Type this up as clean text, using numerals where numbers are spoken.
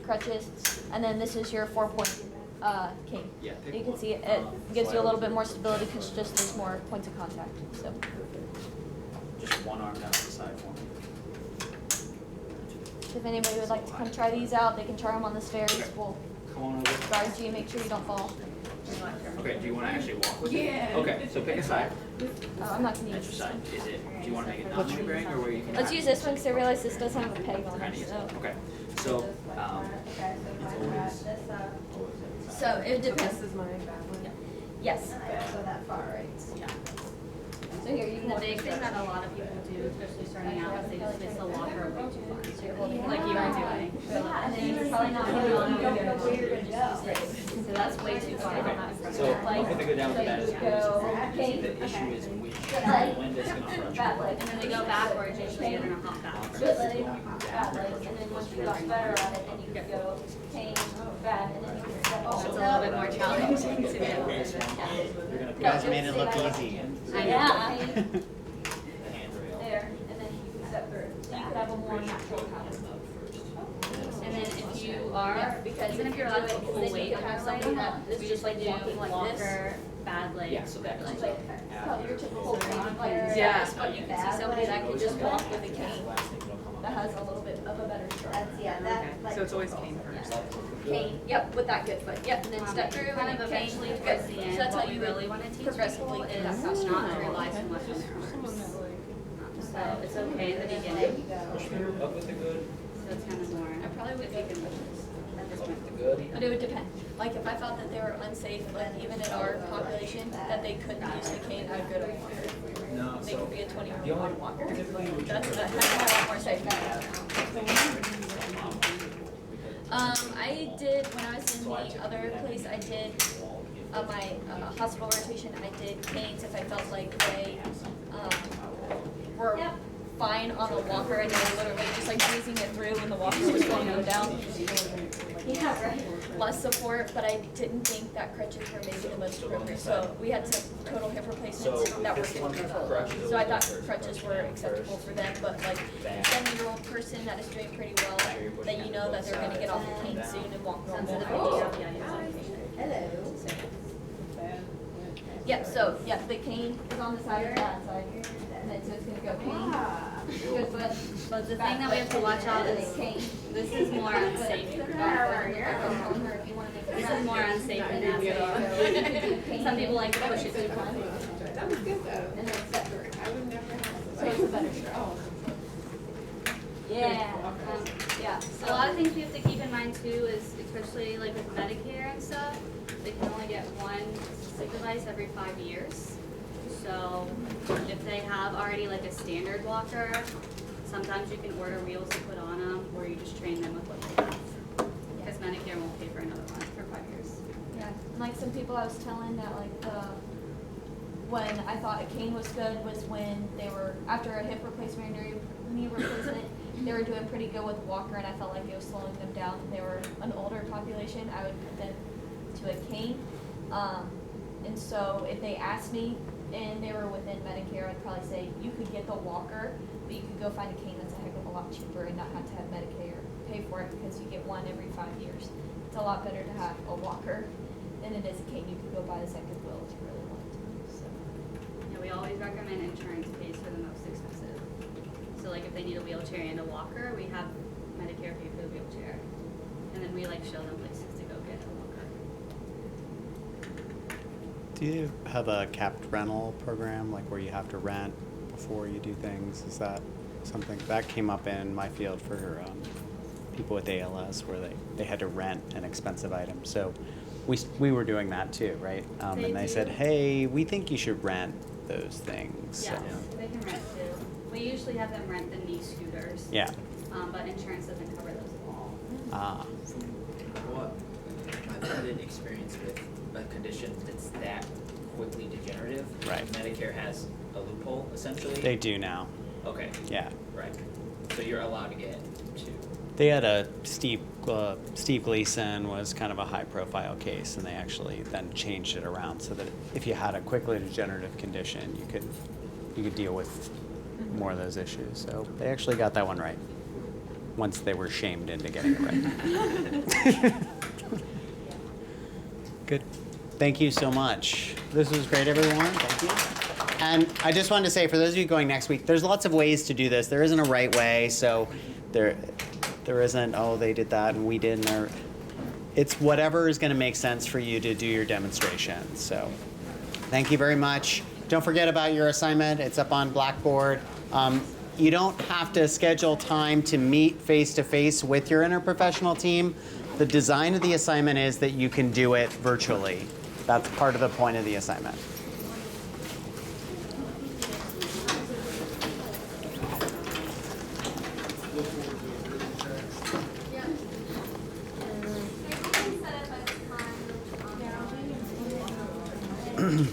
crutches, and then this is your 4-point cane. Yeah, pick You can one. see it gives you a little bit more stability because just there's more points of contact. So Just one arm down to the side for me. if anybody would like to come try these out, they can try them on the stairs. Okay. We'll Come on over. guide you, make sure you don't fall. Okay, do you want to actually walk with me? Yeah. Okay, so pick a side. I'm not going to That's use your this side. one. Is it, do you want to make it non-bearing or where you can? Let's use this one because I realize this does have a peg on Kind it. of use So. it. Okay, so, it's always, So it depends. This is my bad one. Yes. So that far, right? yeah. So here you can The hold big your thing crutch. that a lot of people do, especially starting out, is they just miss the walker way too far. So you're holding it Like you are doing. And then you're probably not holding on. You don't know where you're going to just use this. So that's way too far on that front. So, I'll put the good down with the bad is So you go, the issue is which wind is going to approach. bad leg. And then they go backwards, usually you're gonna hop back. Good leg, bad leg. And then once you got better at it, then you can go cane, bad, and then you can step It's a over. little bit more challenging to do. You guys made it look easy. I Yeah. know. The handrail. There, and then you can step through. So you could have a more natural pattern. And then if you are, Because even if you're allowed to do it, full then you weight could on have your something leg, that is we just like usually do walking like this. walker, bad leg, Yeah, so good that leg. It's like probably your typical cane like Yeah. this, but you can see somebody that can just walk with a cane that has a little bit of a better stride. So it's always cane first. Cane, yep, with that good foot, yep, and then step through and Kind then of cane. eventually Good. towards the So end, that's how what we you really wanna teach progressively people is is not to rely so much on their arms. So it's okay in the beginning, Up with the good. so it's kind of more, I probably would take it at this point. The good. But it would depend. Like if I felt that they were unsafe, like even in our population, that they couldn't use the cane, I would go to a walker. No, They so could be a the 20-year-old only walker. typically what you That's do- a lot more safe. I did, when I was in the other place, I did, my hospital rotation, I did canes if I felt like they, were fine on a walker and they were literally just like squeezing it through when the walker was slowing them down. Yeah, right. Less support, but I didn't think that crutches were maybe the most appropriate, so we had some total hip replacements that were difficult. So I thought crutches were acceptable for them, but like a 70-year-old person that is doing pretty well, that you know that they're gonna get off the cane soon and walk normal. Yep, so, yeah, the cane is on the side of that side, and then so it's gonna go cane, good foot. But the thing that we have to watch out is, cane. this is more unsafe than that. This is more unsafe than that. Some people like to push it too hard. That was good though. And then step through. I would never have. So it's a better stride. Yeah, yeah. A lot of things we have to keep in mind too is, especially like with Medicare and stuff, they can only get one stick device every 5 years. So if they have already like a standard walker, sometimes you can order wheels to put on them, or you just train them with what they have. Because Medicare won't pay for another one for 5 years. Yeah, and like some people I was telling that like when I thought a cane was good was when they were, after a hip replacement or knee replacement, they were doing pretty good with walker and I felt like it was slowing them down. They were an older population, I would put them to a cane. And so if they asked me and they were within Medicare, I'd probably say you could get the walker, but you could go find a cane that's a heck of a lot cheaper and not have to have Medicare pay for it because you get one every 5 years. It's a lot better to have a walker than it is a cane. You could go buy the second wheel if you really wanted to. So. Yeah, we always recommend insurance pays for the most expensive. So like if they need a wheelchair and a walker, we have Medicare pay for the wheelchair. And then we like show them places to go get a walker. Do you have a capped rental program, like where you have to rent before you do things? Is that something that came up in my field for people with ALS, where they had to rent an expensive item? So we were doing that too, right? They And they do. said, hey, we think you should rent those things. Yeah, So, they can rent too. We usually have them rent the knee scooters. yeah. But insurance doesn't cover those at all. What I've had an experience with a condition that's that quickly degenerative. Right. Medicare has a loophole essentially. They do now. Okay, Yeah. right. So you're allowed to get two. They had a Steve Gleason was kind of a high-profile case, and they actually then changed it around so that if you had a quickly degenerative condition, you could deal with more of those issues. So they actually got that one right. once they were shamed into getting it right. Good. Thank you so much. This was great, everyone. Thank you. And I just wanted to say, for those of you going next week, there's lots of ways to do this. There isn't a right way, so there isn't, oh, they did that and we didn't. Or it's whatever is going to make sense for you to do your demonstration. So thank you very much. Don't forget about your assignment. It's up on Blackboard. You don't have to schedule time to meet face-to-face with your interprofessional team. The design of the assignment is that you can do it virtually. That's part of the point of the assignment. Yeah.